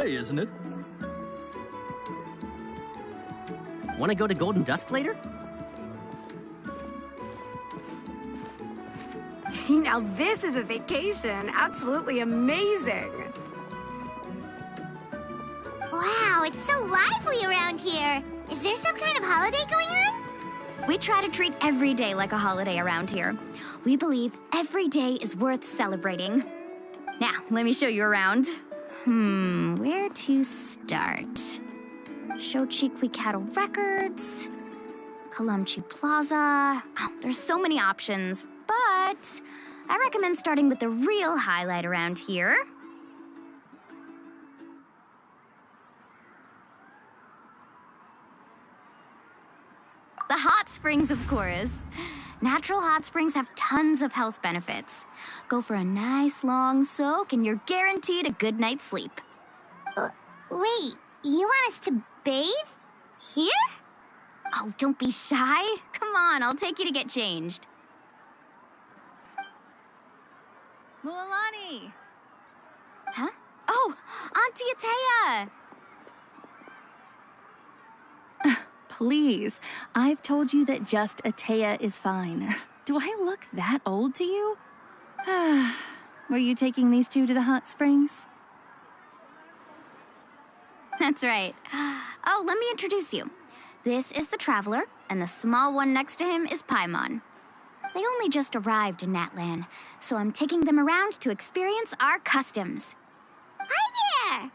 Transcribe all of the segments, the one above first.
day, isn't it? Want to go to Golden Dusk later? Now this is a vacation. Absolutely amazing. Wow, it's so lively around here. Is there some kind of holiday going on? We try to treat every day like a holiday around here. We believe every day is worth celebrating. Now, let me show you around. Where to start? Shochiqui Cattle Records, Kalamchi Plaza. Oh, there's so many options, but I recommend starting with the real highlight around here. The hot springs, of course. Natural hot springs have tons of health benefits. Go for a nice long soak and you're guaranteed a good night's sleep. Wait, you want us to bathe? Here? Oh, don't be shy. Come on, I'll take you to get changed. Mualani! Huh? Oh, Auntie Atea! Please, I've told you that just Atea is fine. Do I look that old to you? Were you taking these two to the hot springs? That's right. Oh, let me introduce you. This is the Traveler, and the small one next to him is Paimon. They only just arrived in Natlan, so I'm taking them around to experience our customs. Hi there!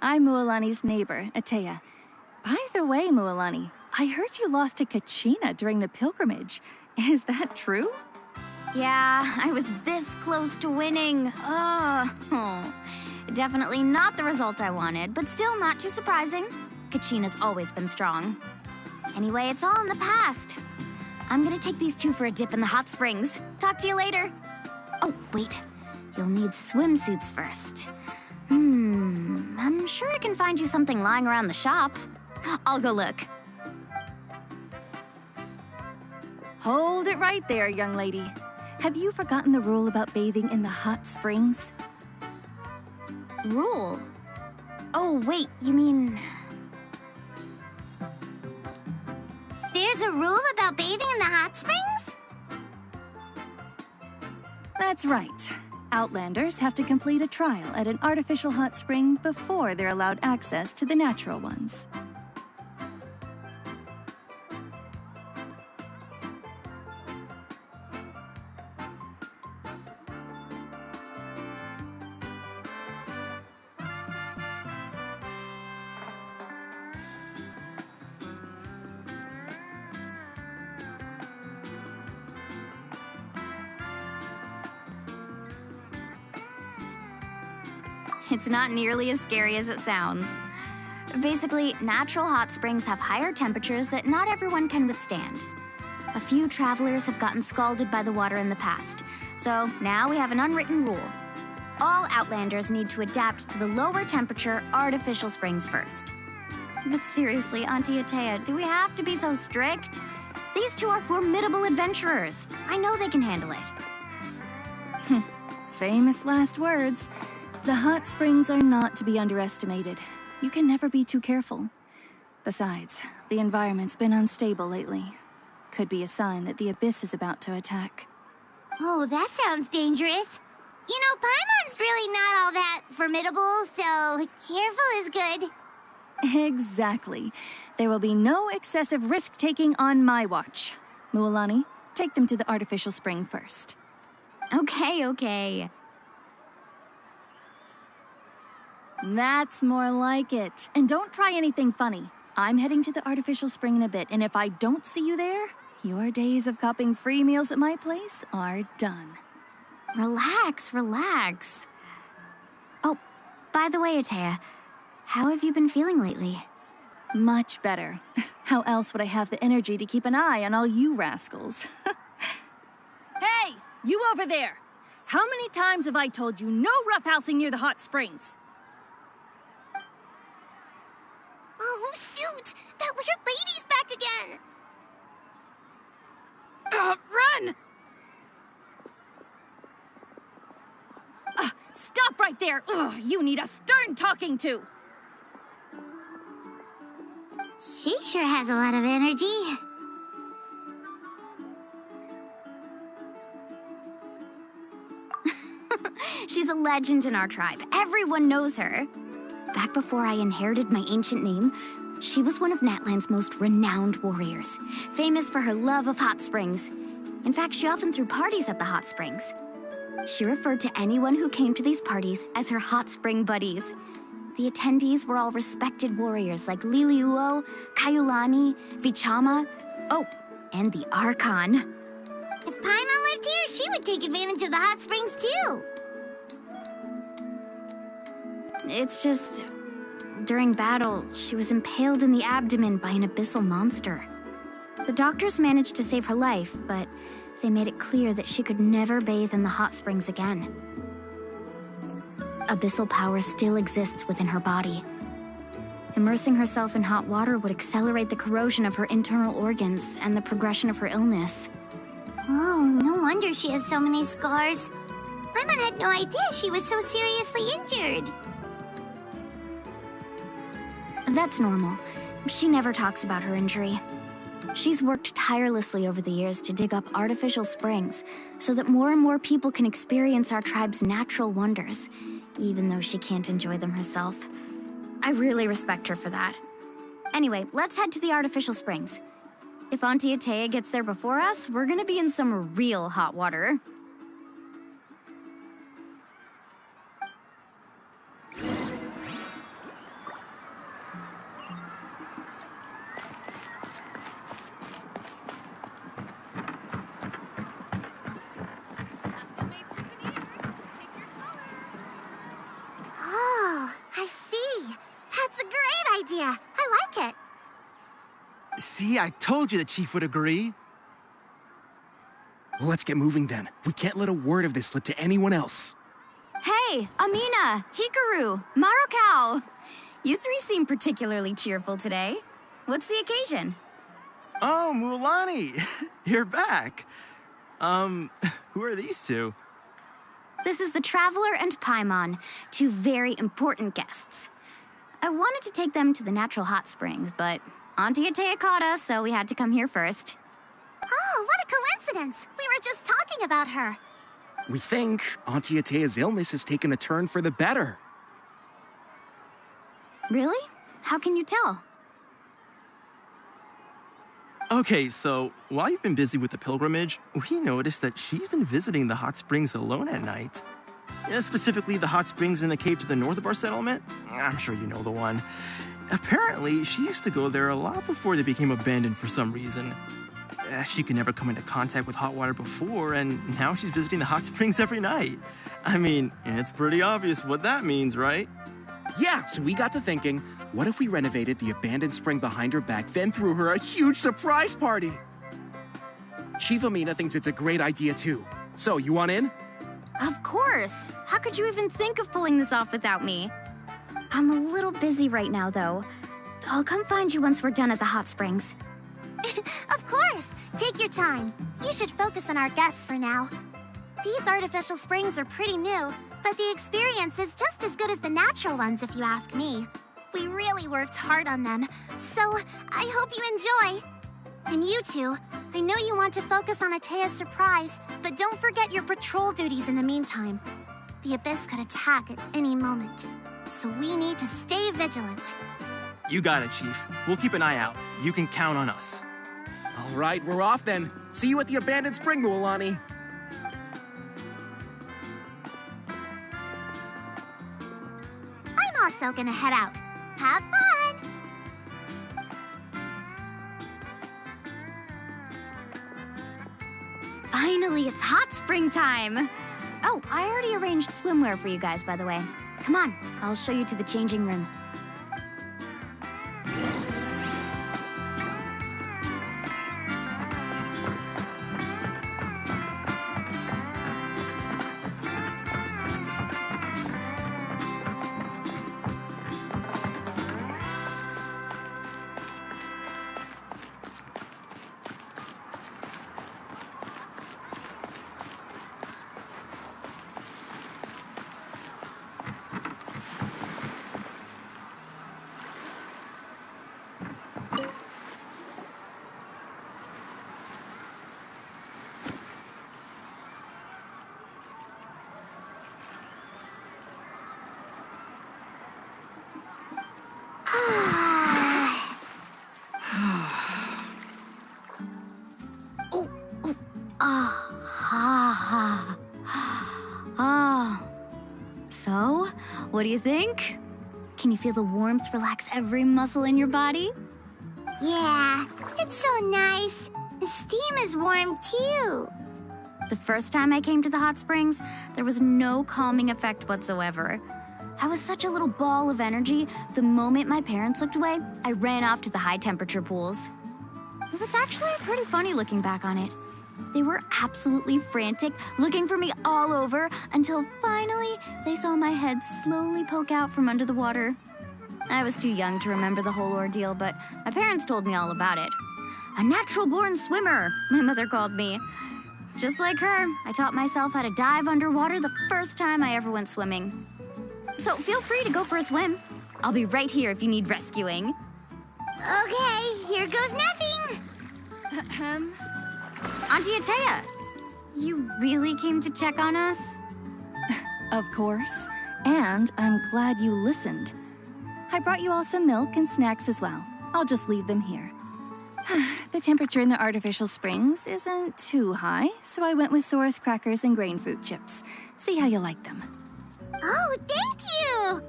I'm Mualani's neighbor, Atea. By the way, Mualani, I heard you lost to Kachina during the pilgrimage. Is that true? Yeah, I was this close to winning. Oh, definitely not the result I wanted, but still not too surprising. Kachina's always been strong. Anyway, it's all in the past. I'm gonna take these two for a dip in the hot springs. Talk to you later. Oh, wait. You'll need swimsuits first. I'm sure I can find you something lying around the shop. I'll go look. Hold it right there, young lady. Have you forgotten the rule about bathing in the hot springs? Rule? Oh, wait, you mean... There's a rule about bathing in the hot springs? That's right. Outlanders have to complete a trial at an artificial hot spring before they're allowed access to the natural ones. It's not nearly as scary as it sounds. Basically, natural hot springs have higher temperatures that not everyone can withstand. A few travelers have gotten scalded by the water in the past, so now we have an unwritten rule. All Outlanders need to adapt to the lower temperature artificial springs first. But seriously, Auntie Atea, do we have to be so strict? These two are formidable adventurers. I know they can handle it. Famous last words. The hot springs are not to be underestimated. You can never be too careful. Besides, the environment's been unstable lately. Could be a sign that the abyss is about to attack. Oh, that sounds dangerous. You know, Paimon's really not all that formidable, so careful is good. Exactly. There will be no excessive risk-taking on my watch. Mualani, take them to the artificial spring first. Okay. That's more like it. And don't try anything funny. I'm heading to the artificial spring in a bit, and if I don't see you there, your days of copping free meals at my place are done. Relax. Oh, by the way, Atea, how have you been feeling lately? Much better. How else would I have the energy to keep an eye on all you rascals? Hey, you over there! How many times have I told you no roughhousing near the hot springs? Oh, shoot! That weird lady's back again! Run! Stop right there! Ugh, you need a stern talking to! She sure has a lot of energy. She's a legend in our tribe. Everyone knows her. Back before I inherited my ancient name, she was one of Natland's most renowned warriors, famous for her love of hot springs. In fact, she often threw parties at the hot springs. She referred to anyone who came to these parties as her hot spring buddies. The attendees were all respected warriors like Liliuo, Kaiulani, Vichama, oh, and the Archon. If Paimon lived here, she would take advantage of the hot springs too. It's just, during battle, she was impaled in the abdomen by an abyssal monster. The doctors managed to save her life, but they made it clear that she could never bathe in the hot springs again. Abyssal power still exists within her body. Immersing herself in hot water would accelerate the corrosion of her internal organs and the progression of her illness. Oh, no wonder she has so many scars. Paimon had no idea she was so seriously injured. That's normal. She never talks about her injury. She's worked tirelessly over the years to dig up artificial springs so that more and more people can experience our tribe's natural wonders, even though she can't enjoy them herself. I really respect her for that. Anyway, let's head to the artificial springs. If Auntie Atea gets there before us, we're gonna be in some real hot water. Oh, I see. That's a great idea. I like it. See, I told you the chief would agree. Well, let's get moving then. We can't let a word of this slip to anyone else. Hey, Amina, Hikaru, Marukau. You three seem particularly cheerful today. What's the occasion? Oh, Mulani, you're back. Who are these two? This is the Traveler and Paimon, two very important guests. I wanted to take them to the natural hot springs, but Auntie Atea caught us, so we had to come here first. Oh, what a coincidence. We were just talking about her. We think Auntie Atea's illness has taken a turn for the better. Really? How can you tell? Okay, so while you've been busy with the pilgrimage, we noticed that she's been visiting the hot springs alone at night. Yeah, specifically the hot springs in the cave to the north of our settlement. I'm sure you know the one. Apparently, she used to go there a lot before they became abandoned for some reason. She could never come into contact with hot water before, and now she's visiting the hot springs every night. I mean, it's pretty obvious what that means, right? Yeah, so we got to thinking, what if we renovated the abandoned spring behind her back, then threw her a huge surprise party? Chief Amina thinks it's a great idea too. So, you want in? Of course! How could you even think of pulling this off without me? I'm a little busy right now, though. I'll come find you once we're done at the hot springs. Of course. Take your time. You should focus on our guests for now. These artificial springs are pretty new, but the experience is just as good as the natural ones if you ask me. We really worked hard on them, so I hope you enjoy. And you two, I know you want to focus on Atea's surprise, but don't forget your patrol duties in the meantime. The Abyss could attack at any moment, so we need to stay vigilant. You got it, Chief. We'll keep an eye out. You can count on us. All right, we're off then. See you at the abandoned spring, Mulani. I'm also gonna head out. Have fun! Finally, it's hot spring time! Oh, I already arranged swimwear for you guys, by the way. Come on, I'll show you to the changing room. What do you think? Can you feel the warmth relax every muscle in your body? Yeah, it's so nice. The steam is warm too. The first time I came to the hot springs, there was no calming effect whatsoever. I was such a little ball of energy, the moment my parents looked away, I ran off to the high temperature pools. It was actually pretty funny looking back on it. They were absolutely frantic, looking for me all over, until finally they saw my head slowly poke out from under the water. I was too young to remember the whole ordeal, but my parents told me all about it. A natural-born swimmer, my mother called me. Just like her, I taught myself how to dive underwater the first time I ever went swimming. So feel free to go for a swim. I'll be right here if you need rescuing. Okay, here goes nothing. Auntie Atea, you really came to check on us? Of course. And I'm glad you listened. I brought you all some milk and snacks as well. I'll just leave them here. The temperature in the artificial springs isn't too high, so I went with Source crackers and grain fruit chips. See how you like them. Oh, thank you.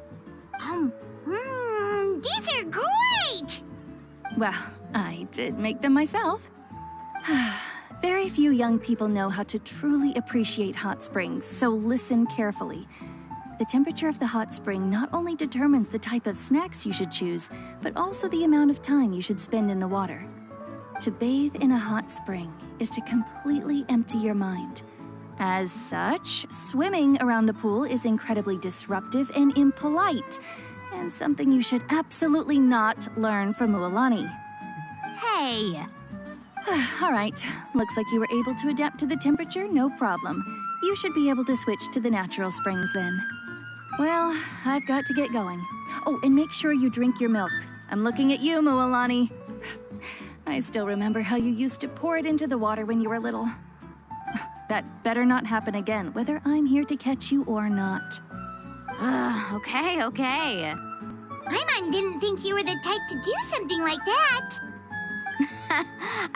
These are great. Well, I did make them myself. Very few young people know how to truly appreciate hot springs, so listen carefully. The temperature of the hot spring not only determines the type of snacks you should choose, but also the amount of time you should spend in the water. To bathe in a hot spring is to completely empty your mind. As such, swimming around the pool is incredibly disruptive and impolite, and something you should absolutely not learn from Mualani. Hey! All right, looks like you were able to adapt to the temperature, no problem. You should be able to switch to the natural springs then. Well, I've got to get going. Oh, and make sure you drink your milk. I'm looking at you, Mualani. I still remember how you used to pour it into the water when you were little. That better not happen again, whether I'm here to catch you or not. Okay. My mom didn't think you were the type to do something like that.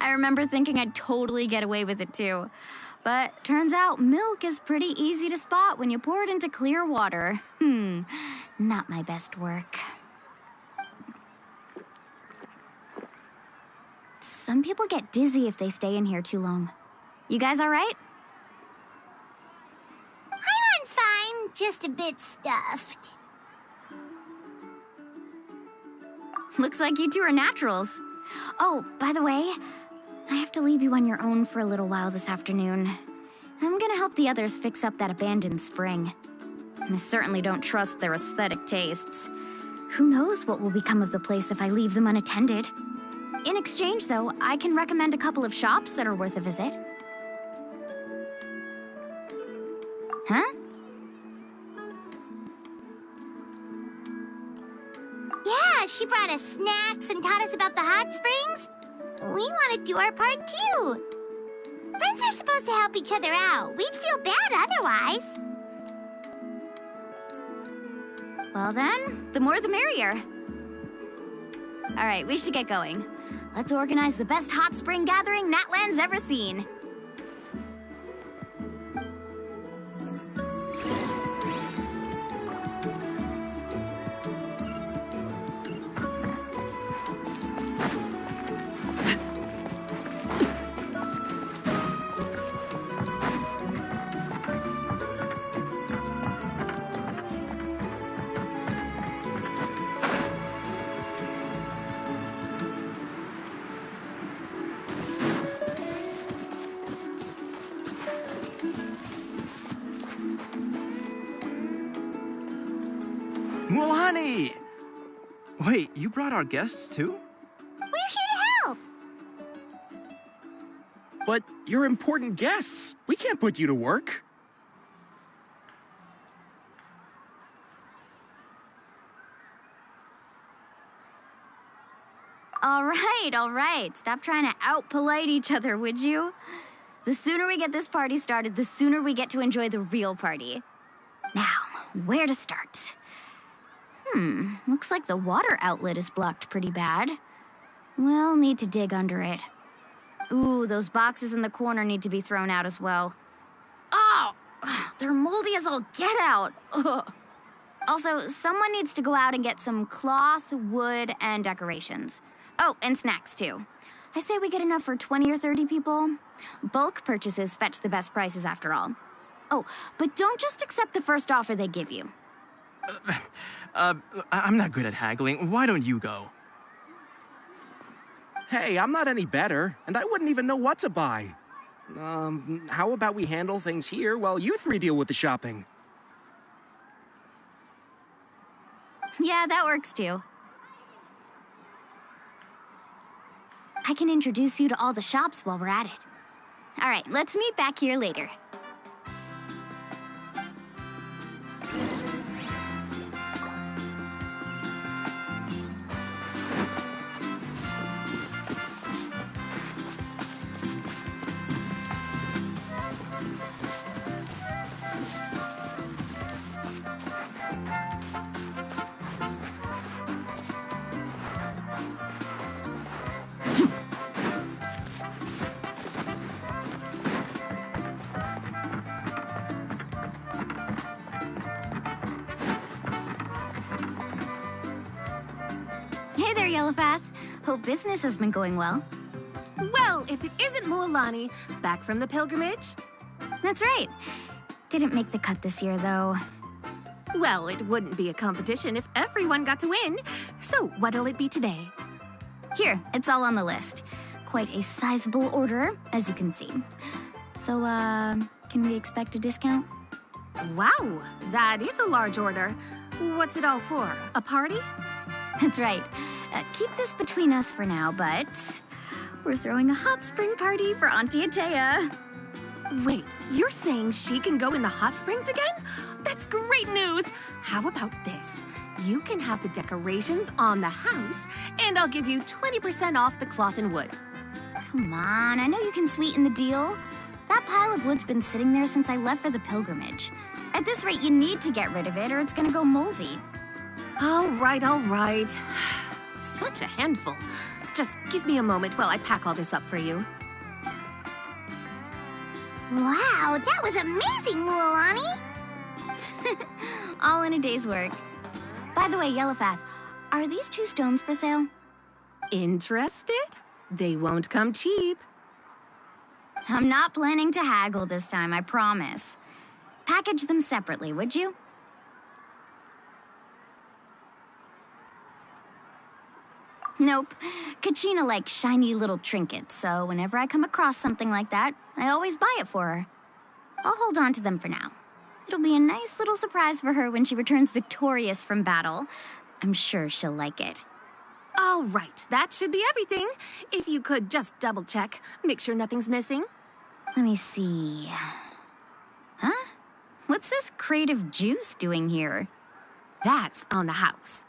I remember thinking I'd totally get away with it too. But turns out milk is pretty easy to spot when you pour it into clear water. Not my best work. Some people get dizzy if they stay in here too long. You guys all right? Mine's fine, just a bit stuffed. Looks like you two are naturals. Oh, by the way, I have to leave you on your own for a little while this afternoon. I'm gonna help the others fix up that abandoned spring. I certainly don't trust their aesthetic tastes. Who knows what will become of the place if I leave them unattended? In exchange, though, I can recommend a couple of shops that are worth a visit. Huh? Yeah, she brought us snacks and taught us about the hot springs. We want to do our part too. Friends are supposed to help each other out. We'd feel bad otherwise. Well then, the more the merrier. All right, we should get going. Let's organize the best hot spring gathering Natland's ever seen. Mualani! Wait, you brought our guests too? We're here to help. But you're important guests. We can't put you to work. All right. Stop trying to out-polite each other, would you? The sooner we get this party started, the sooner we get to enjoy the real party. Now, where to start? Looks like the water outlet is blocked pretty bad. We'll need to dig under it. Ooh, those boxes in the corner need to be thrown out as well. Oh, they're moldy as all get out. Ugh. Also, someone needs to go out and get some cloth, wood, and decorations. Oh, and snacks, too. I say we get enough for 20 or 30 people. Bulk purchases fetch the best prices after all. Oh, but don't just accept the first offer they give you. I'm not good at haggling. Why don't you go? Hey, I'm not any better, and I wouldn't even know what to buy. How about we handle things here while you three deal with the shopping? Yeah, that works too. I can introduce you to all the shops while we're at it. All right, let's meet back here later. Hey there, Yellowfast. Hope business has been going well. Well, if it isn't Mualani, back from the pilgrimage? That's right. Didn't make the cut this year, though. Well, it wouldn't be a competition if everyone got to win. So what'll it be today? Here, it's all on the list. Quite a sizable order, as you can see. So, can we expect a discount? Wow, that is a large order. What's it all for? A party? That's right. Keep this between us for now, but we're throwing a hot spring party for Auntie Atea. Wait, you're saying she can go in the hot springs again? That's great news! How about this? You can have the decorations on the house, and I'll give you 20% off the cloth and wood. Come on, I know you can sweeten the deal. That pile of wood's been sitting there since I left for the pilgrimage. At this rate, you need to get rid of it or it's gonna go moldy. All right, all right. Such a handful. Just give me a moment while I pack all this up for you. Wow, that was amazing, Mualani! All in a day's work. By the way, Yellowfast, are these 2 stones for sale? Interested? They won't come cheap. I'm not planning to haggle this time, I promise. Package them separately, would you? Nope. Kachina likes shiny little trinkets, so whenever I come across something like that, I always buy it for her. I'll hold on to them for now. It'll be a nice little surprise for her when she returns victorious from battle. I'm sure she'll like it. All right, that should be everything. If you could just double check, make sure nothing's missing. Let me see. Huh? What's this crate of juice doing here? That's on the house.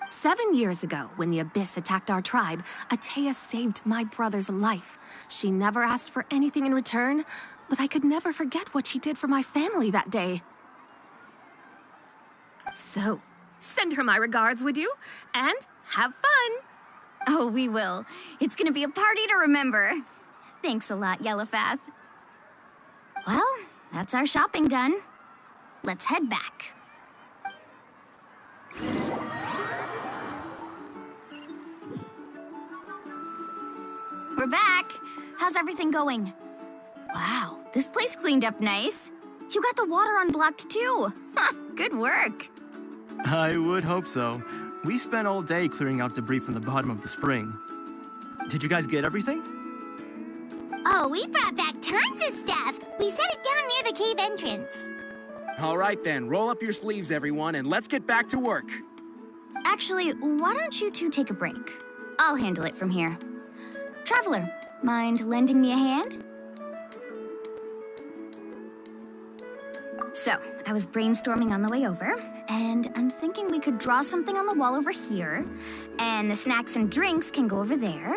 7 years ago, when the Abyss attacked our tribe, Atea saved my brother's life. She never asked for anything in return, but I could never forget what she did for my family that day. So, send her my regards, would you? And have fun! Oh, we will. It's gonna be a party to remember. Thanks a lot, Yellowfast. Well, that's our shopping done. Let's head back. We're back. How's everything going? Wow, this place cleaned up nice. You got the water unblocked too. Good work. I would hope so. We spent all day clearing out debris from the bottom of the spring. Did you guys get everything? Oh, we brought back tons of stuff. We set it down near the cave entrance. All right then, roll up your sleeves, everyone, and let's get back to work. Actually, why don't you two take a break? I'll handle it from here. Traveler, mind lending me a hand? So, I was brainstorming on the way over, and I'm thinking we could draw something on the wall over here, and the snacks and drinks can go over there.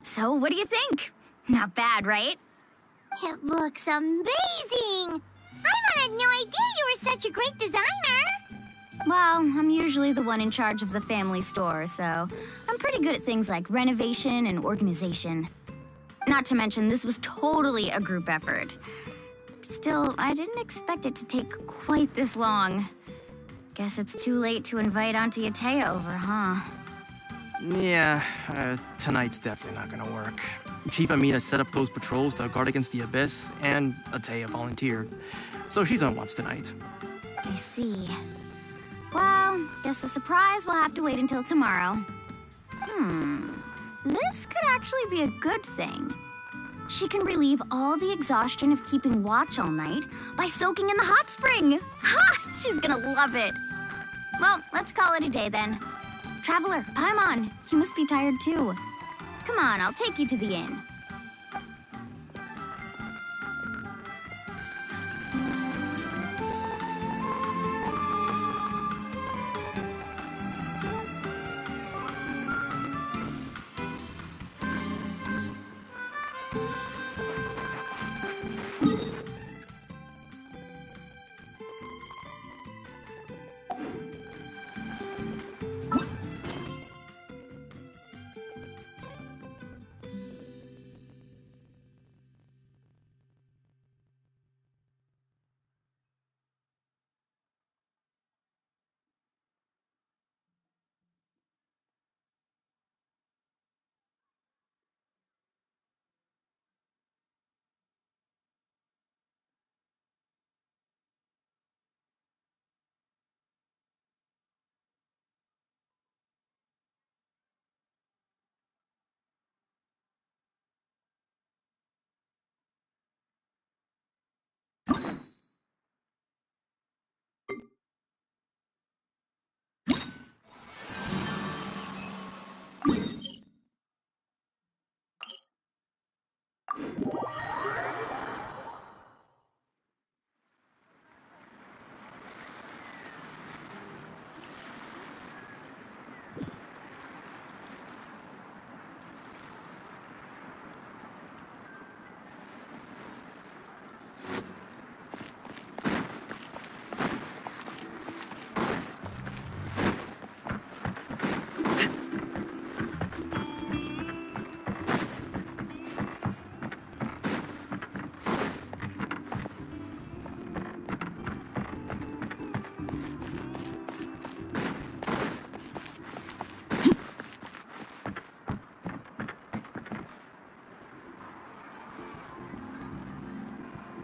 So, what do you think? Not bad, right? It looks amazing! I had no idea you were such a great designer! Well, I'm usually the one in charge of the family store, so I'm I'm pretty good at things like renovation and organization. Not to mention, this was totally a group effort. Still, I didn't expect it to take quite this long. Guess it's too late to invite Auntie Atea over, huh? Yeah, tonight's definitely not gonna work. Chief Amina set up those patrols to guard against the Abyss, and Atea volunteered. So she's on watch tonight. I see. Well, guess the surprise will have to wait until tomorrow. This could actually be a good thing. She can relieve all the exhaustion of keeping watch all night by soaking in the hot spring. Ha! She's gonna love it. Well, let's call it a day then. Traveler, Paimon, you must be tired too. Come on, I'll take you to the inn.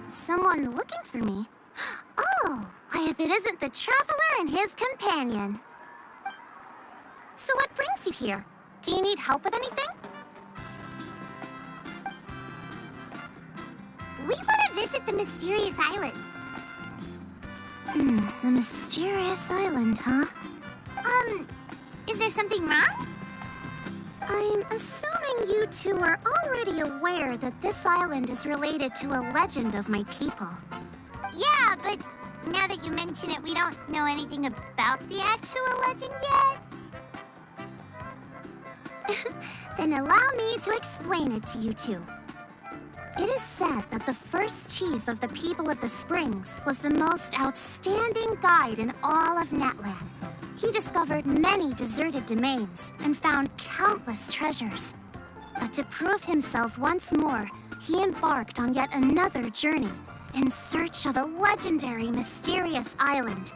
Someone looking for me? Oh, why if it isn't the traveler and his companion. So what brings you here? Do you need help with anything? We want to visit the mysterious island. The mysterious island, huh? Is there something wrong? I'm assuming you two are already aware that this island is related to a legend of my people. Yeah, but now that you mention it, we don't know anything about the actual legend yet. Then allow me to explain it to you two. It is said that the first chief of the people of the Springs was the most outstanding guide in all of Natlan. He discovered many deserted domains and found countless treasures. But to prove himself once more, he embarked on yet another journey in search of a legendary, mysterious island.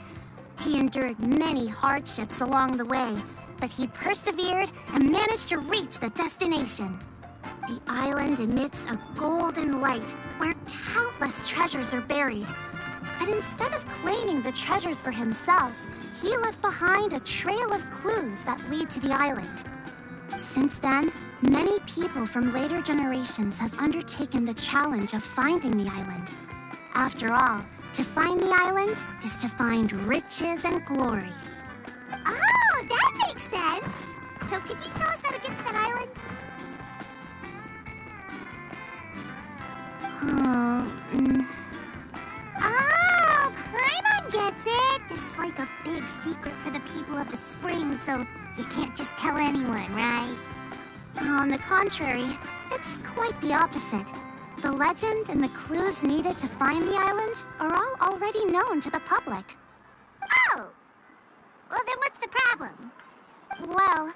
He endured many hardships along the way, but he persevered and managed to reach the destination. The island emits a golden light where countless treasures are buried. But instead of claiming the treasures for himself, he left behind a trail of clues that lead to the island. Since then, many people from later generations have undertaken the challenge of finding the island. After all, to find the island is to find riches and glory. Oh, that makes sense. So could you tell us how to get to that island? Oh, Paimon gets it. This is like a big secret for the people of the spring, so you can't just tell anyone, right? On the contrary, it's quite the opposite. The legend and the clues needed to find the island are all already known to the public. Oh! Well, then what's the problem? Well,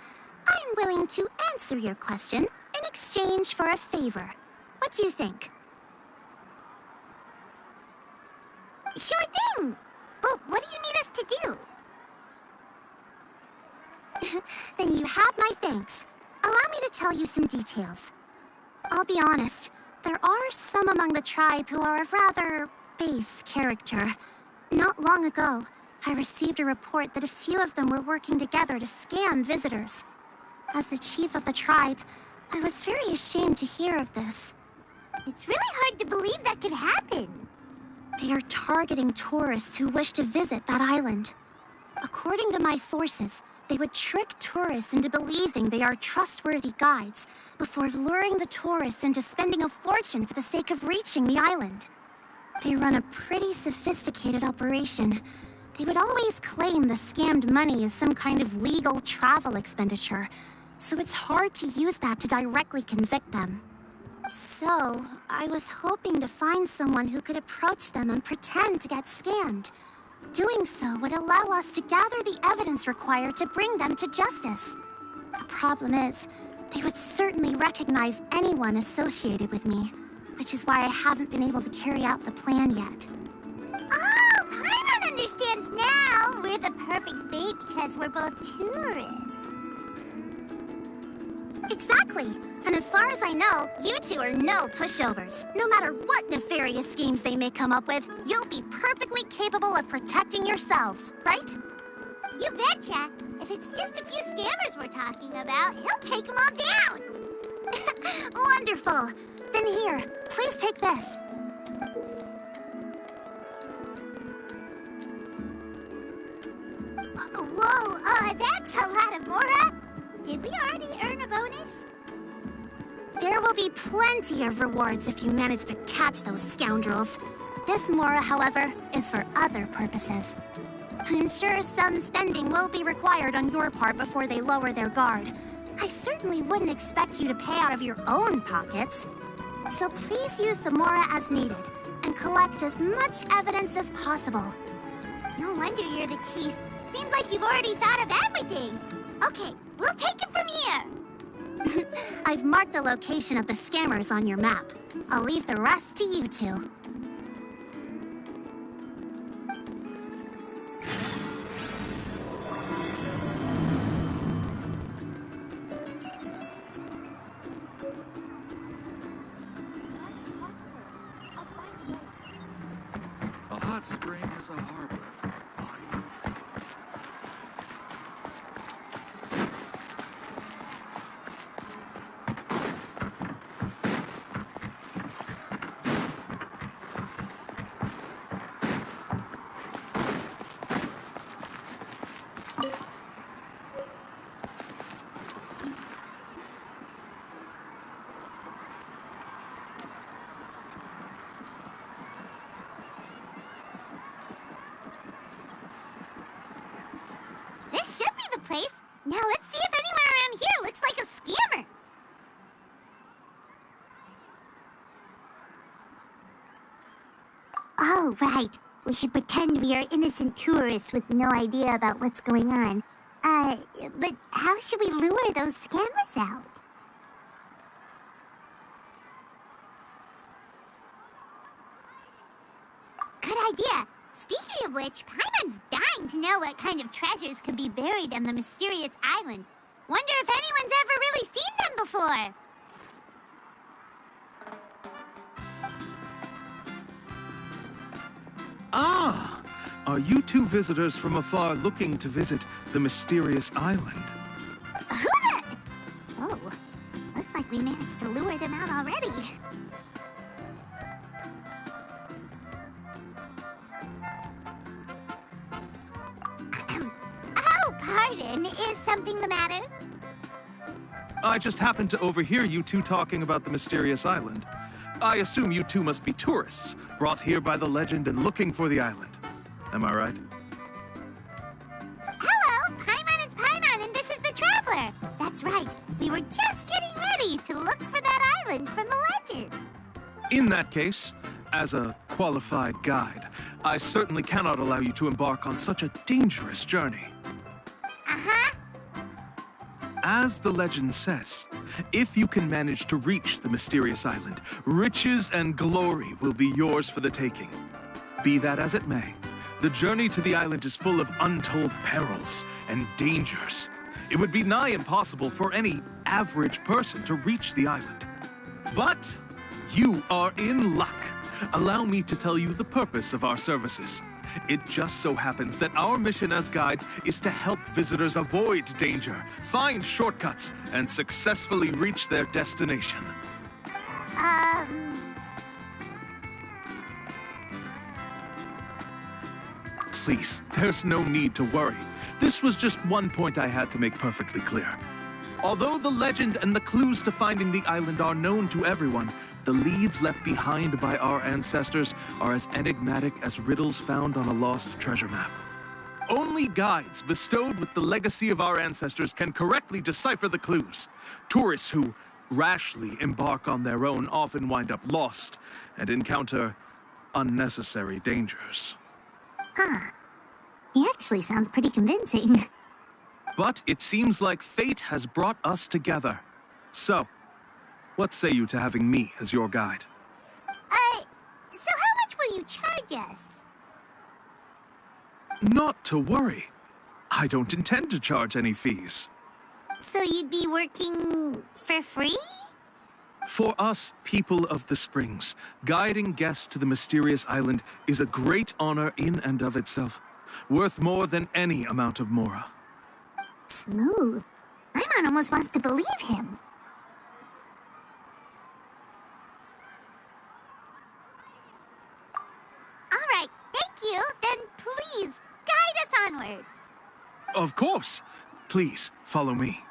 I'm willing to answer your question in exchange for a favor. What do you think? Sure thing. But what do you need us to do? Then you have my thanks. Allow me to tell you some details. I'll be honest, there are some among the tribe who are of rather base character. Not long ago, I received a report that a few of them were working together to scam visitors. As the chief of the tribe, I was very ashamed to hear of this. It's really hard to believe that could happen. They are targeting tourists who wish to visit that island. According to my sources, they would trick tourists into believing they are trustworthy guides before luring the tourists into spending a fortune for the sake of reaching the island. They run a pretty sophisticated operation. They would always claim the scammed money is some kind of legal travel expenditure, so it's hard to use that to directly convict them. So, I was hoping to find someone who could approach them and pretend to get scammed. Doing so would allow us to gather the evidence required to bring them to justice. The problem is, they would certainly recognize anyone associated with me, which is why I haven't been able to carry out the plan yet. Oh, Paimon understands now. We're the perfect bait because we're both tourists. Exactly. And as far as I know, you two are no pushovers. No matter what nefarious schemes they may come up with, you'll be perfectly capable of protecting yourselves, right? You betcha. If it's just a few scammers we're talking about, he'll take them all down. Wonderful. Then here, please take this. Whoa, that's a lot of Mora. Did we already earn a bonus? There will be plenty of rewards if you manage to catch those scoundrels. This Mora, however, is for other purposes. I'm sure some spending will be required on your part before they lower their guard. I certainly wouldn't expect you to pay out of your own pockets. So please use the Mora as needed, and collect as much evidence as possible. No wonder you're the chief. Seems like you've already thought of everything. Okay, we'll take it from here. I've marked the location of the scammers on your map. I'll leave the rest to you two. A hot spring is a harbor for the body and soul. This should be the place. Now let's see if anyone around here looks like a scammer. Oh, right. We should pretend we are innocent tourists with no idea about what's going on. But how should we lure those scammers out? Good idea. Speaking of which, Paimon's dying to know what kind of treasures could be buried on the mysterious island. Wonder if anyone's ever really seen them before. Ah! Are you two visitors from afar looking to visit the mysterious island? Who the... Oh, looks like we managed to lure them out already. Oh, pardon. Is something the matter? I just happened to overhear you two talking about the mysterious island. I assume you two must be tourists, brought here by the legend and looking for the island. Am I right? Hello, Paimon is Paimon, and this is the Traveler. That's right. We were just getting ready to look for that island from the legend. In that case, as a qualified guide, I certainly cannot allow you to embark on such a dangerous journey. Uh-huh. As the legend says, if you can manage to reach the mysterious island, riches and glory will be yours for the taking. Be that as it may, the journey to the island is full of untold perils and dangers. It would be nigh impossible for any average person to reach the island. But you are in luck. Allow me to tell you the purpose of our services. It just so happens that our mission as guides is to help visitors avoid danger, find shortcuts, and successfully reach their destination. Please, there's no need to worry. This was just one point I had to make perfectly clear. Although the legend and the clues to finding the island are known to everyone, the leads left behind by our ancestors are as enigmatic as riddles found on a lost treasure map. Only guides bestowed with the legacy of our ancestors can correctly decipher the clues. Tourists who rashly embark on their own often wind up lost and encounter unnecessary dangers. He actually sounds pretty convincing. But it seems like fate has brought us together. So, what say you to having me as your guide? So how much will you charge us? Not to worry. I don't intend to charge any fees. So you'd be working for free? For us, people of the Springs, guiding guests to the mysterious island is a great honor in and of itself, worth more than any amount of mora. Smooth. Paimon almost wants to believe him. All right, thank you. Then please, guide us onward. Of course. Please, follow me.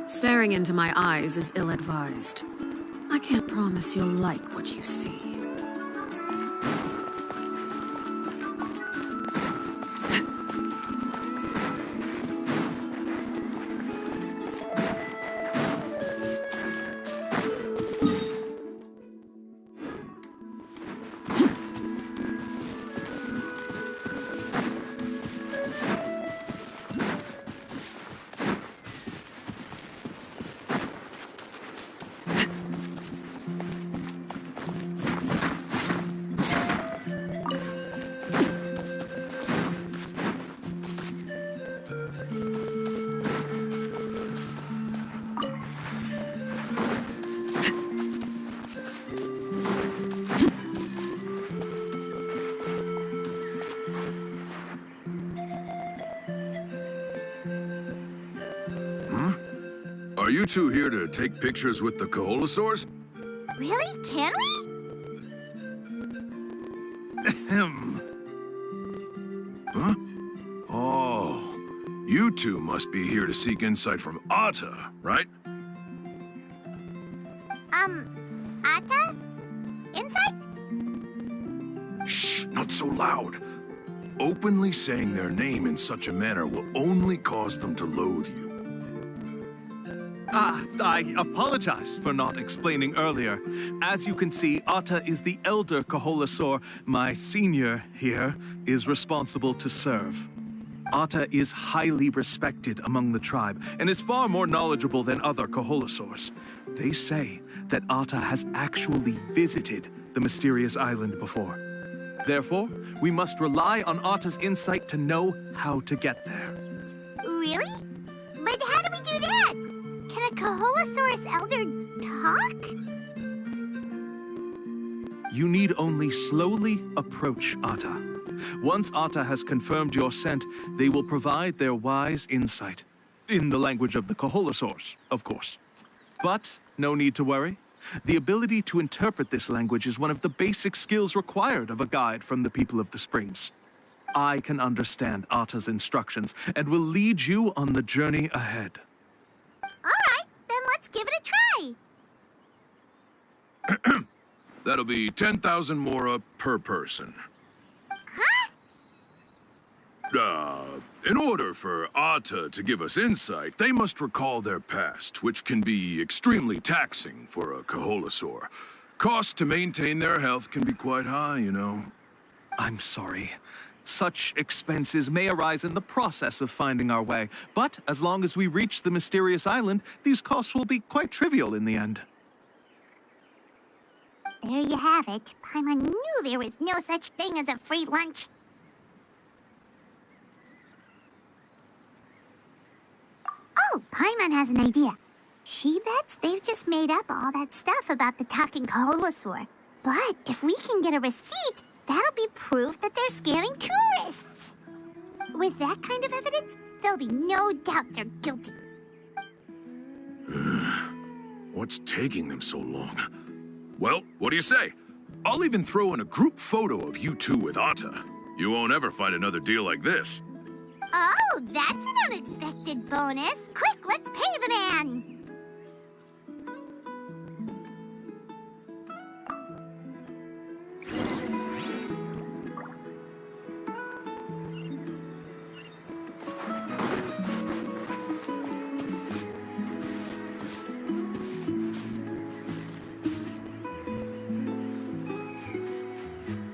Staring into my eyes is ill-advised. I can't promise you'll like what you see. Are you two here to take pictures with the Koholosaurs? Really? Can we? Huh? Oh, you two must be here to seek insight from Atta, right? Atta? Insight? Shh, not so loud. Openly saying their name in such a manner will only cause them to loathe you. I apologize for not explaining earlier. As you can see, Atta is the elder Koholosaur. My senior here is responsible to serve. Atta is highly respected among the tribe and is far more knowledgeable than other Koholosaurs. They say that Atta has actually visited the mysterious island before. Therefore, we must rely on Atta's insight to know how to get there. Really? But how do we do that? Can a Koholosaurus elder talk? You need only slowly approach Atta. Once Atta has confirmed your scent, they will provide their wise insight. In the language of the Koholosaurs, of course. But no need to worry. The ability to interpret this language is one of the basic skills required of a guide from the people of the Springs. I can understand Atta's instructions and will lead you on the journey ahead. All right, then let's give it a try. That'll be 10,000 mora per person. Huh? In order for Atta to give us insight, they must recall their past, which can be extremely taxing for a Kaholosaur. Costs to maintain their health can be quite high, you know. I'm sorry. Such expenses may arise in the process of finding our way, but as long as we reach the mysterious island, these costs will be quite trivial in the end. There you have it. Paimon knew there was no such thing as a free lunch. Oh, Paimon has an idea. She bets they've just made up all that stuff about the talking Kaholosaur. But if we can get a receipt, that'll be proof that they're scamming tourists. With that kind of evidence, there'll be no doubt they're guilty. What's taking them so long? Well, what do you say? I'll even throw in a group photo of you two with Atta. You won't ever find another deal like this. Oh, that's an unexpected bonus. Quick, let's pay the man.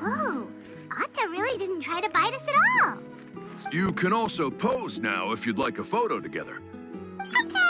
Whoa, Atta really didn't try to bite us at all. You can also pose now if you'd like a photo together. Okay.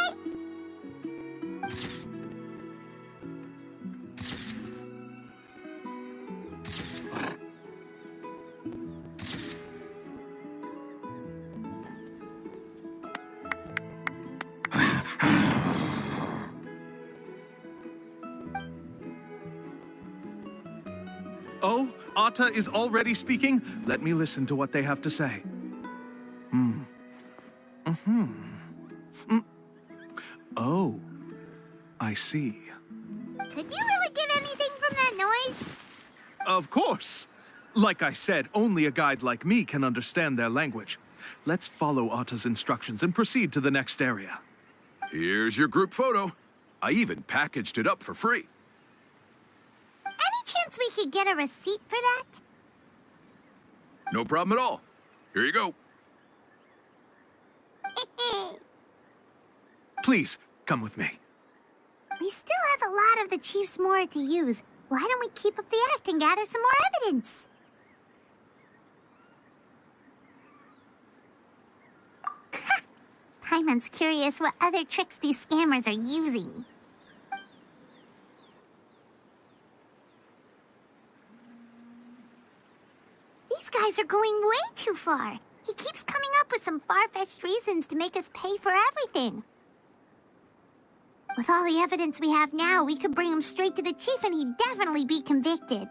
Oh, Atta is already speaking? Let me listen to what they have to say. Oh, I see. Could you really get anything from that noise? Of course. Like I said, only a guide like me can understand their language. Let's follow Atta's instructions and proceed to the next area. Here's your group photo. I even packaged it up for free. Any chance we could get a receipt for that? No problem at all. Here you go. Please, come with me. We still have a lot of the Chief's Mora to use. Why don't we keep up the act and gather some more evidence? Paimon's curious what other tricks these scammers are using. These guys are going way too far. He keeps coming up with some far-fetched reasons to make us pay for everything. With all the evidence we have now, we could bring him straight to the chief and he'd definitely be convicted.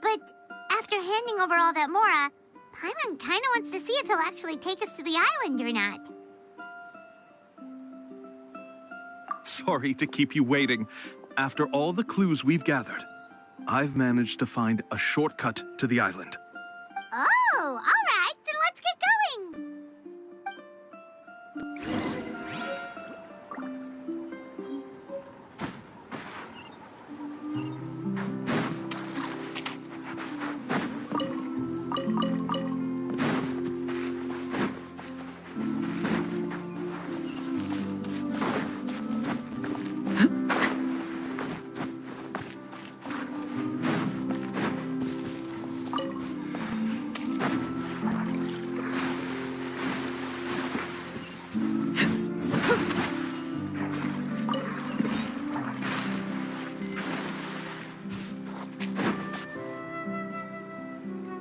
But after handing over all that Mora, Paimon kinda wants to see if he'll actually take us to the island or not. Sorry to keep you waiting. After all the clues we've gathered, I've managed to find a shortcut to the island. Oh, all right, then let's get going.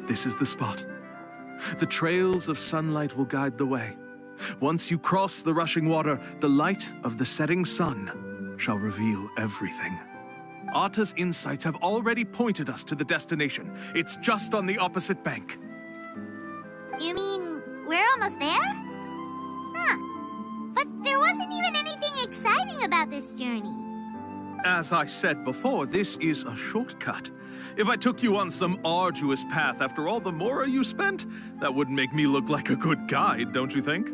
This is the spot. The trails of sunlight will guide the way. Once you cross the rushing water, the light of the setting sun shall reveal everything. Atta's insights have already pointed us to the destination. It's just on the opposite bank. You mean we're almost there? Huh. But there wasn't even anything exciting about this journey. As I said before, this is a shortcut. If I took you on some arduous path after all the Mora you spent, that wouldn't make me look like a good guide, don't you think?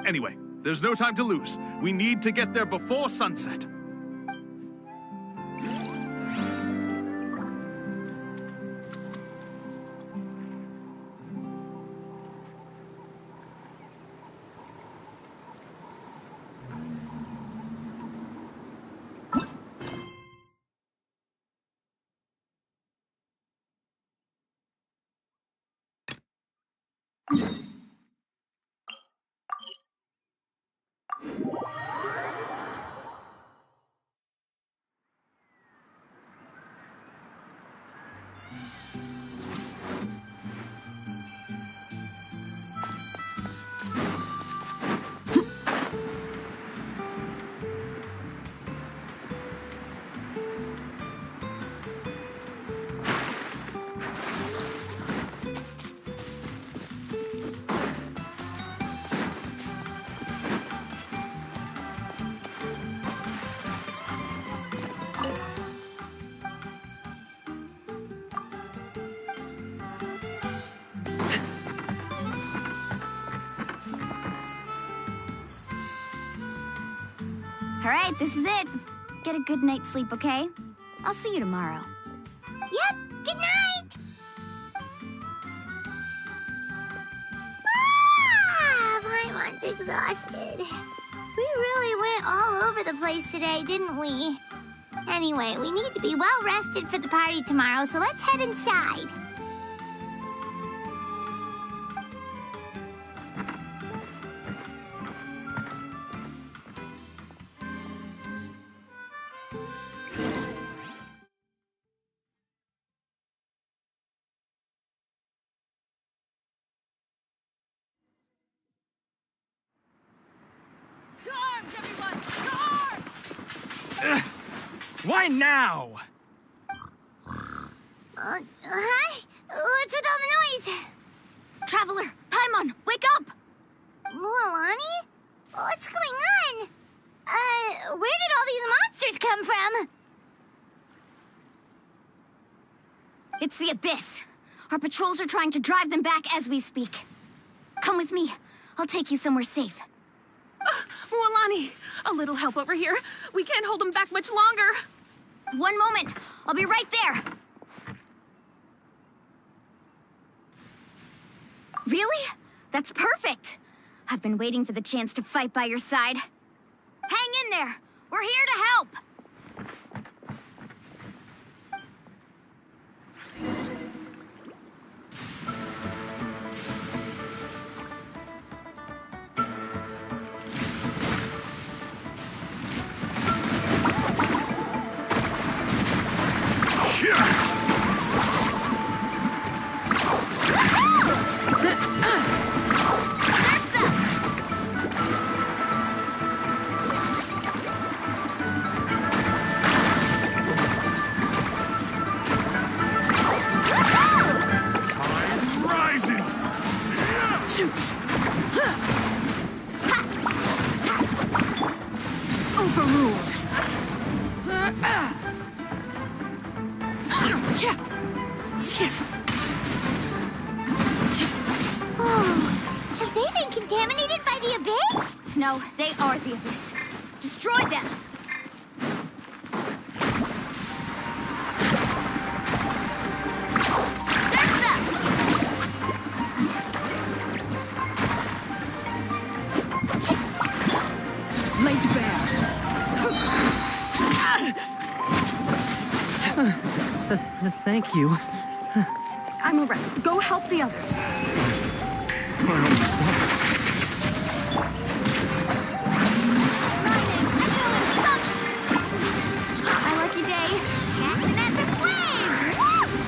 Anyway, there's no time to lose. We need to get there before sunset. All right, this is it. Get a good night's sleep, okay? I'll see you tomorrow. Yep, good night! I'm exhausted. We really went all over the place today, didn't we? Anyway, we need to be well rested for the party tomorrow, so let's head inside. Why now? Hi? What's with all the noise? Traveler, Paimon, wake up! Mualani? What's going on? Where did all these monsters come from? It's the Abyss. Our patrols are trying to drive them back as we speak. Come with me. I'll take you somewhere safe. Mualani, a little help over here. We can't hold them back much longer. One moment. I'll be right there. Really? That's perfect. I've been waiting for the chance to fight by your side. Hang in there. We're here to help. Overruled. Oh, have they been contaminated by the Abyss? No, they are the Abyss. Destroy them! Laid bare. Thank you. I'm all right. Go help the others. My lucky day. Catch an epic wave! Whoosh!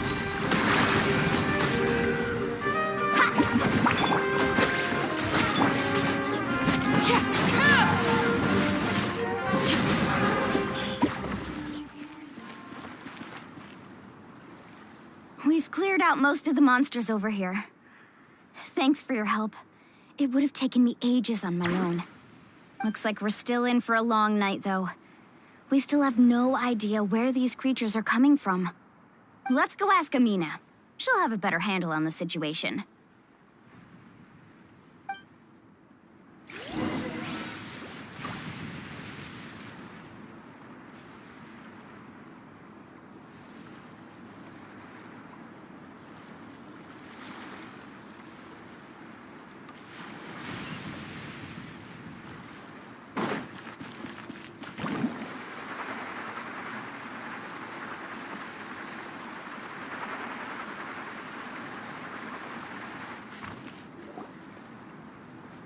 We've cleared out most of the monsters over here. Thanks for your help. It would have taken me ages on my own. Looks like we're still in for a long night, though. We still have no idea where these creatures are coming from. Let's go ask Amina. She'll have a better handle on the situation.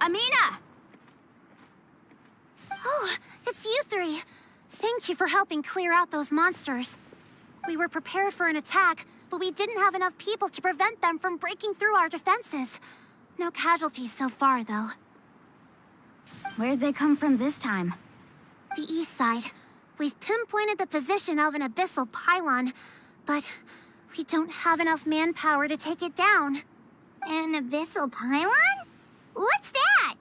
Amina! Oh, it's you three. Thank you for helping clear out those monsters. We were prepared for an attack, but we didn't have enough people to prevent them from breaking through our defenses. No casualties so far, though. Where'd they come from this time? The east side. We've pinpointed the position of an abyssal pylon, but we don't have enough manpower to take it down. An abyssal pylon? What's that?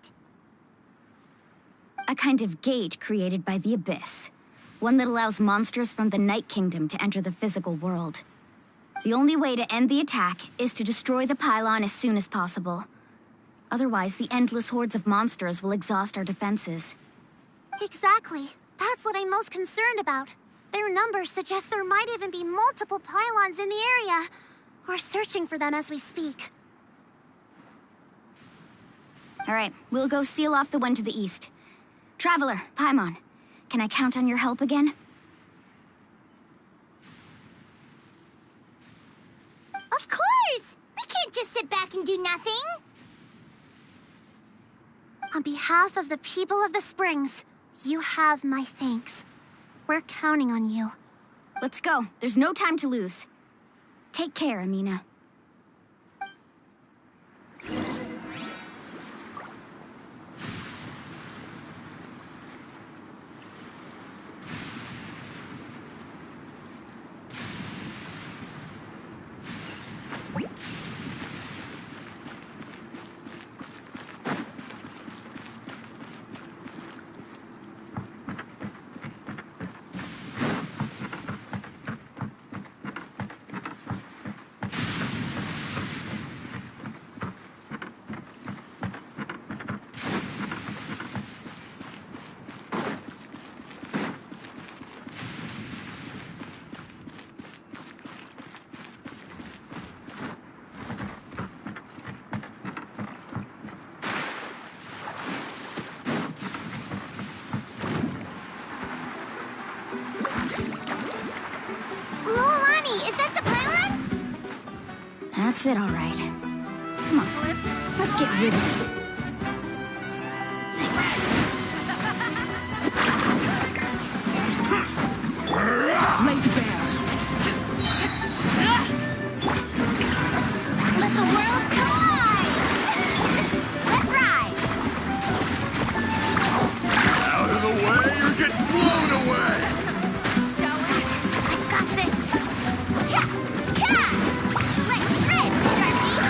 A kind of gate created by the Abyss. One that allows monsters from the Night Kingdom to enter the physical world. The only way to end the attack is to destroy the pylon as soon as possible. Otherwise, the endless hordes of monsters will exhaust our defenses. Exactly. That's what I'm most concerned about. Their numbers suggest there might even be multiple pylons in the area. We're searching for them as we speak. All right, we'll go seal off the one to the east. Traveler, Paimon, can I count on your help again? Of course! We can't just sit back and do nothing! On behalf of the people of the Springs, you have my thanks. We're counting on you. Let's go. There's no time to lose. Take care, Amina. Is that the pylon? That's it, all right. Come on, let's get rid of this. Laid bare. Let the world collide! Let's ride! Out of the way, you're getting blown away! I've got this! Let's shred, Sharky!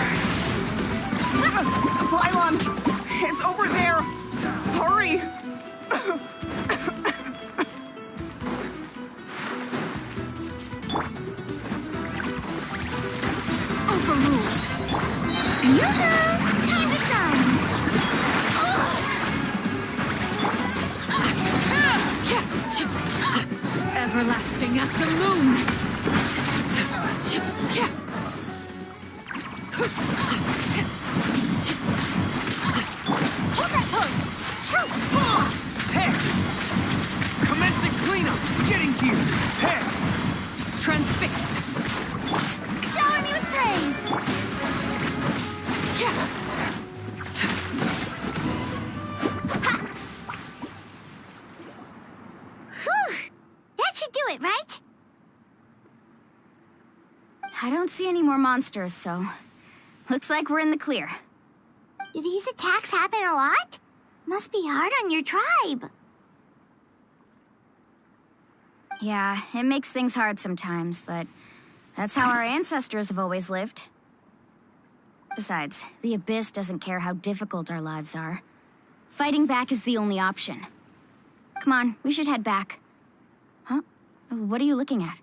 Pylon! It's over there! Hurry! Overruled. Yoo-hoo! Time to shine! Everlasting as the moon! Hold that pose! Shoot! Hey! Commencing cleanup! Getting here! Hey! Transfixed! Shower me with praise! Whew! That should do it, right? I don't see any more monsters, so looks like we're in the clear. Do these attacks happen a lot? Must be hard on your tribe. Yeah, it makes things hard sometimes, but that's how our ancestors have always lived. Besides, the Abyss doesn't care how difficult our lives are. Fighting back is the only option. Come on, we should head back. Huh? What are you looking at?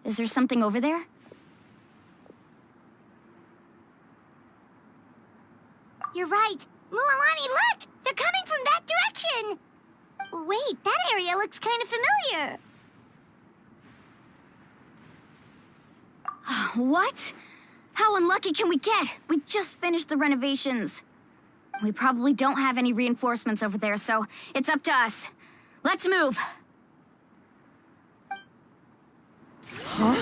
Is there something over there? You're right. Mualani, look! They're coming from that direction! Wait, that area looks kind of familiar. What? How unlucky can we get? We just finished the renovations. We probably don't have any reinforcements over there, so it's up to us. Let's move. Huh?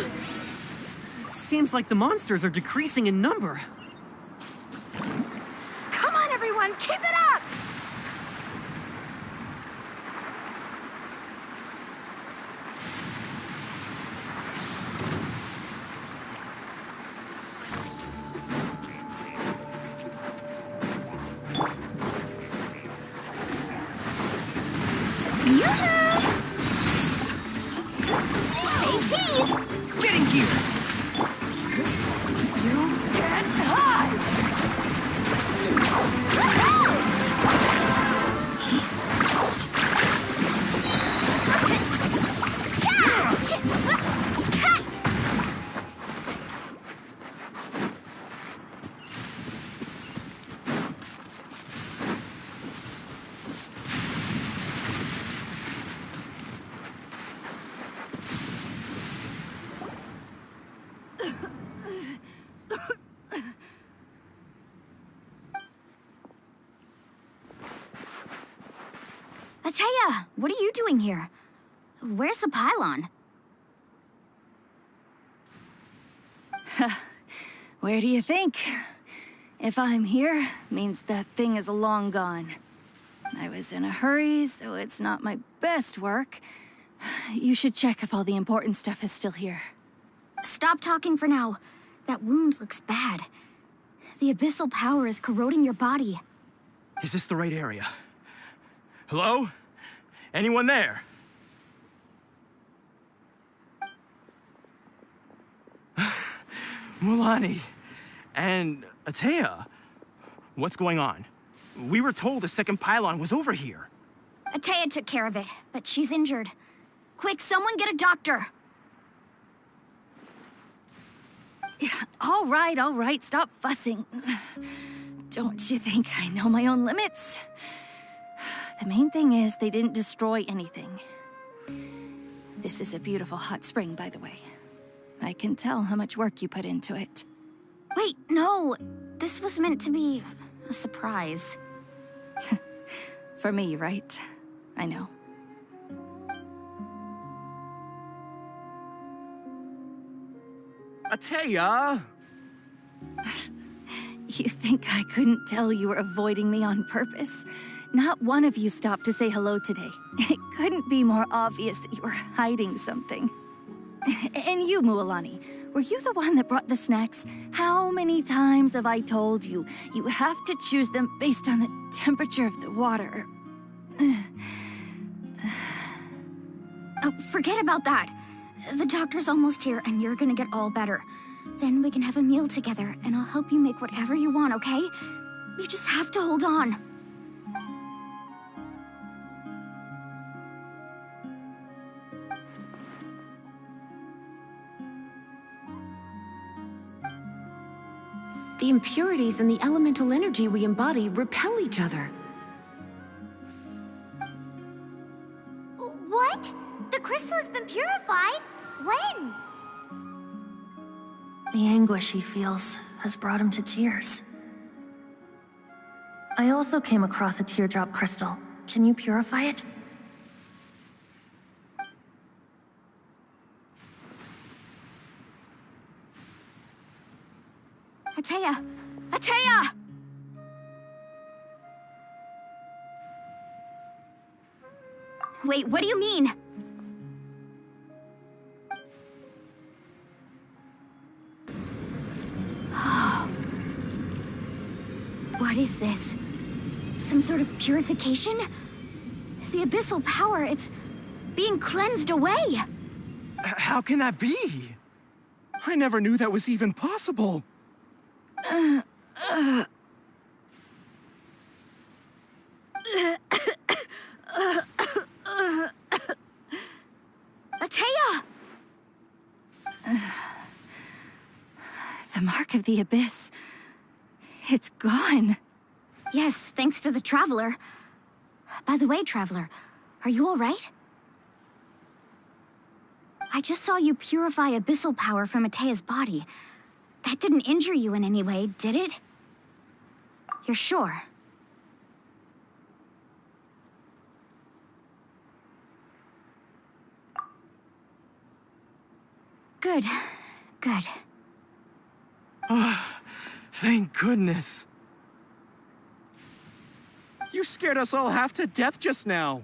Seems like the monsters are decreasing in number. Come on, everyone, keep it up! Atea, what are you doing here? Where's the pylon? Where do you think? If I'm here, means that thing is long gone. I was in a hurry, so it's not my best work. You should check if all the important stuff is still here. Stop talking for now. That wound looks bad. The abyssal power is corroding your body. Is this the right area? Hello? Anyone there? Mulani and Atea, what's going on? We were told the second pylon was over here. Atea took care of it, but she's injured. Quick, someone get a doctor. All right, stop fussing. Don't you think I know my own limits? The main thing is they didn't destroy anything. This is a beautiful hot spring, by the way. I can tell how much work you put into it. Wait, no. This was meant to be a surprise. For me, right? I know. Atea! You think I couldn't tell you were avoiding me on purpose? Not one of you stopped to say hello today. It couldn't be more obvious that you were hiding something. And you, Mualani, were you the one that brought the snacks? How many times have I told you, you have to choose them based on the temperature of the water? Oh, forget about that. The doctor's almost here, and you're gonna get all better. Then we can have a meal together, and I'll help you make whatever you want, okay? You just have to hold on. The impurities and the elemental energy we embody repel each other. What? The crystal has been purified? When? The anguish he feels has brought him to tears. I also came across a teardrop crystal. Can you purify it? Atea! Atea! Wait, what do you mean? What is this? Some sort of purification? The abyssal power, it's being cleansed away. How can that be? I never knew that was even possible. Atea! The mark of the abyss. It's gone. Yes, thanks to the Traveler. By the way, Traveler, are you all right? I just saw you purify abyssal power from Atea's body. That didn't injure you in any way, did it? You're sure? Good. Good. Thank goodness. You scared us all half to death just now.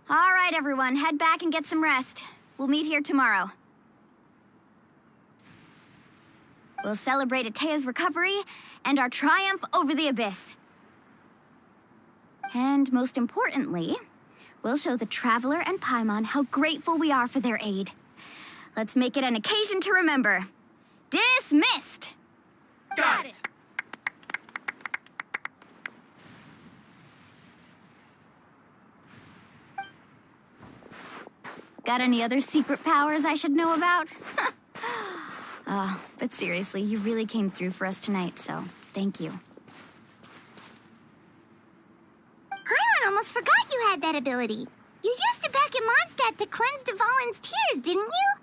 All right, everyone, head back and get some rest. We'll meet here tomorrow. We'll celebrate Atea's recovery and our triumph over the abyss. And most importantly, we'll show the Traveler and Paimon how grateful we are for their aid. Let's make it an occasion to remember. Dismissed! Got it! Got any other secret powers I should know about? But seriously, you really came through for us tonight, so thank you. Paimon almost forgot you had that ability. You used it back in Mondstadt to cleanse Dvalin's tears, didn't you?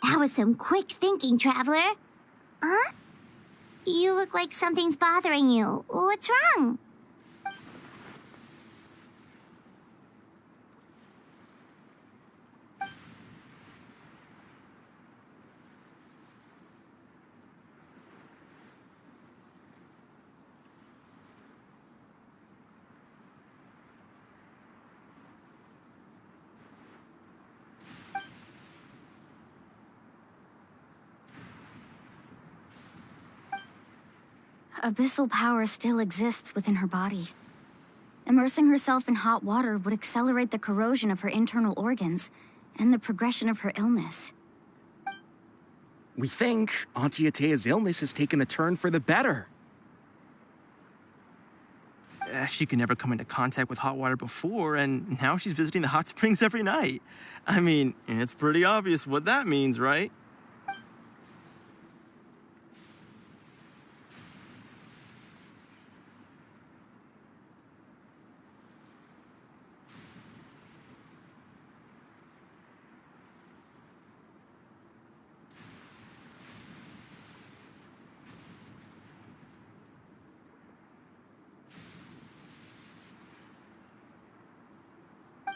That was some quick thinking, Traveler. Huh? You look like something's bothering you. What's wrong? Abyssal power still exists within her body. Immersing herself in hot water would accelerate the corrosion of her internal organs and the progression of her illness. We think Auntie Atea's illness has taken a turn for the better. She could never come into contact with hot water before, and now she's visiting the hot springs every night. I mean, it's pretty obvious what that means, right?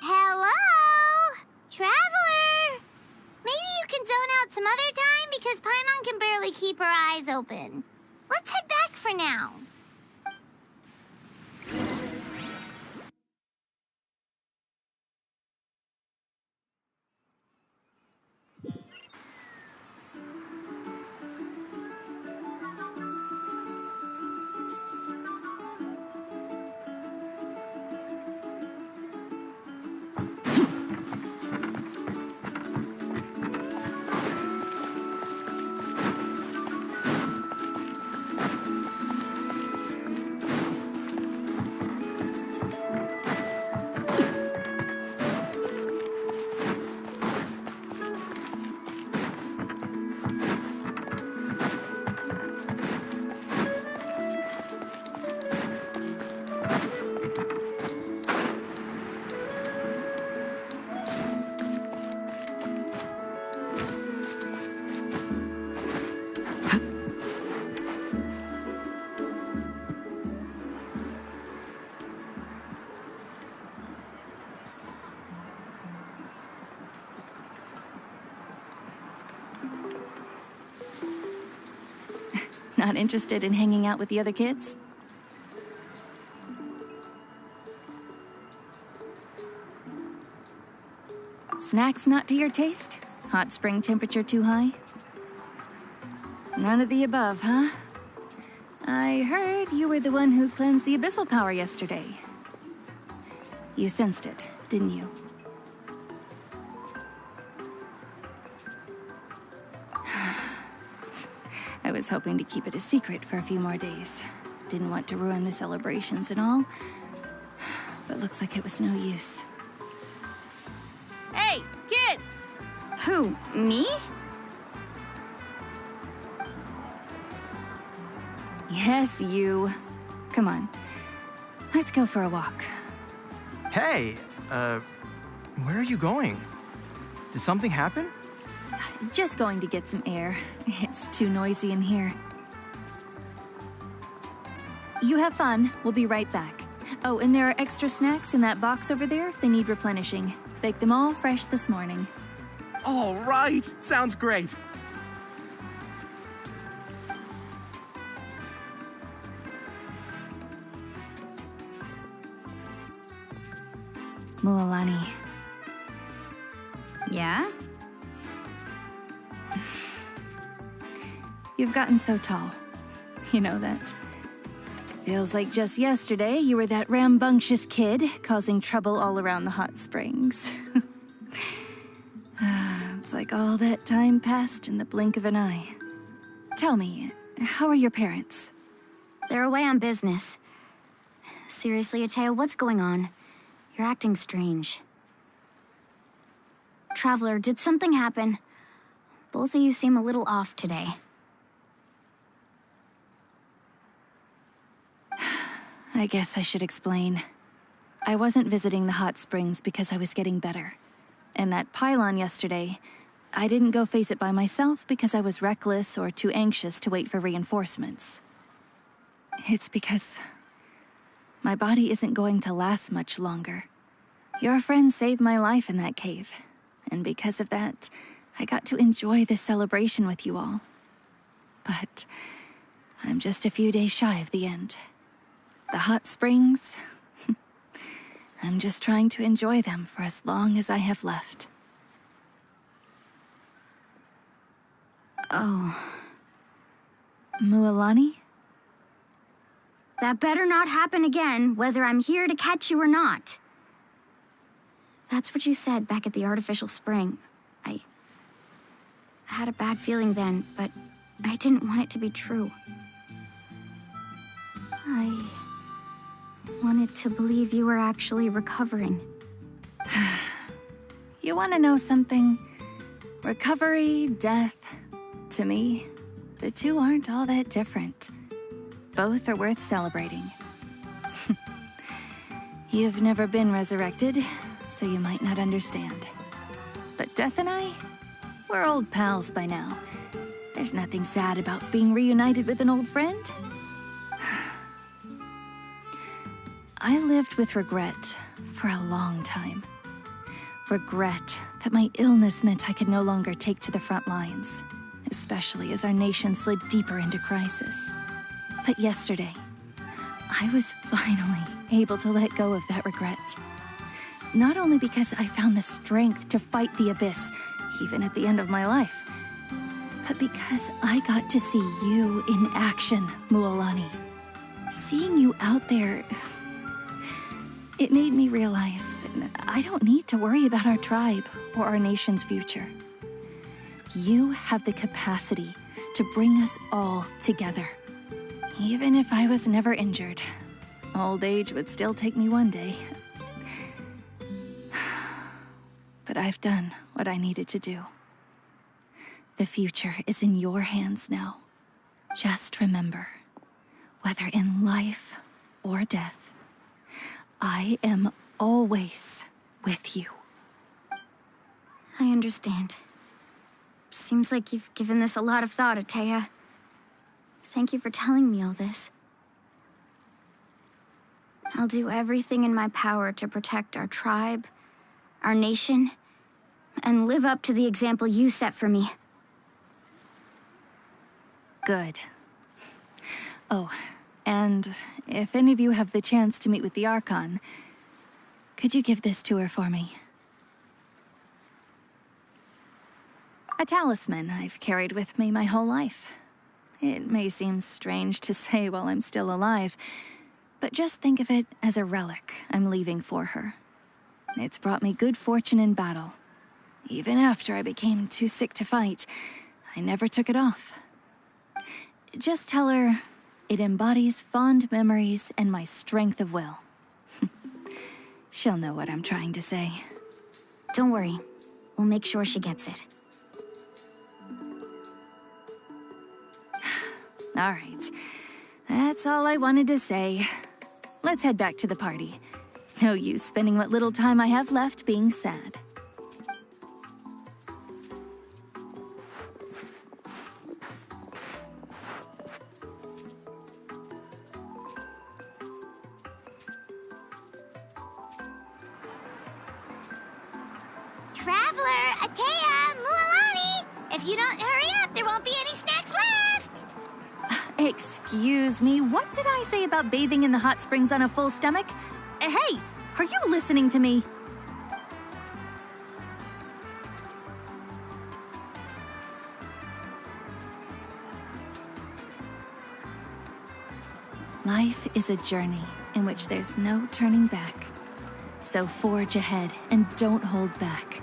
Hello? Traveler? Maybe you can zone out some other time because Paimon can barely keep her eyes open. Let's head back for now. Not interested in hanging out with the other kids? Snacks not to your taste? Hot spring temperature too high? None of the above, huh? I heard you were the one who cleansed the abyssal power yesterday. You sensed it, didn't you? I was hoping to keep it a secret for a few more days. Didn't want to ruin the celebrations and all. But looks like it was no use. Hey, kid! Who, me? Yes, you. Come on. Let's go for a walk. Hey, where are you going? Did something happen? Just going to get some air. It's too noisy in here. You have fun. We'll be right back. Oh, and there are extra snacks in that box over there if they need replenishing. Baked them all fresh this morning. All right, sounds great. Mualani. Yeah? You've gotten so tall. You know that. Feels like just yesterday you were that rambunctious kid causing trouble all around the hot springs. It's like all that time passed in the blink of an eye. Tell me, how are your parents? They're away on business. Seriously, Atea, what's going on? You're acting strange. Traveler, did something happen? Both of you seem a little off today. I guess I should explain. I wasn't visiting the hot springs because I was getting better. And that pylon yesterday, I didn't go face it by myself because I was reckless or too anxious to wait for reinforcements. It's because my body isn't going to last much longer. Your friend saved my life in that cave, and because of that, I got to enjoy this celebration with you all. But I'm just a few days shy of the end. The hot springs, I'm just trying to enjoy them for as long as I have left. Oh. Mualani? That better not happen again, whether I'm here to catch you or not. That's what you said back at the artificial spring. I had a bad feeling then, but I didn't want it to be true. I wanted to believe you were actually recovering. You want to know something? Recovery, death, to me, the two aren't all that different. Both are worth celebrating. You've never been resurrected, so you might not understand. But Death and I, we're old pals by now. There's nothing sad about being reunited with an old friend. I lived with regret for a long time. Regret that my illness meant I could no longer take to the front lines, especially as our nation slid deeper into crisis. But yesterday, I was finally able to let go of that regret. Not only because I found the strength to fight the abyss, even at the end of my life, but because I got to see you in action, Mualani. Seeing you out there, it made me realize that I don't need to worry about our tribe or our nation's future. You have the capacity to bring us all together. Even if I was never injured, old age would still take me one day. But I've done what I needed to do. The future is in your hands now. Just remember, whether in life or death, I am always with you. I understand. Seems like you've given this a lot of thought, Atea. Thank you for telling me all this. I'll do everything in my power to protect our tribe, our nation, and live up to the example you set for me. Good. Oh, and if any of you have the chance to meet with the Archon, could you give this to her for me? A talisman I've carried with me my whole life. It may seem strange to say while I'm still alive, but just think of it as a relic I'm leaving for her. It's brought me good fortune in battle. Even after I became too sick to fight, I never took it off. Just tell her it embodies fond memories and my strength of will. She'll know what I'm trying to say. Don't worry. We'll make sure she gets it. All right. That's all I wanted to say. Let's head back to the party. No use spending what little time I have left being sad. Traveler, Atea, Mualani! If you don't hurry up, there won't be any snacks left! Excuse me, what did I say about bathing in the hot springs on a full stomach? Hey, are you listening to me? Life is a journey in which there's no turning back. So forge ahead and don't hold back.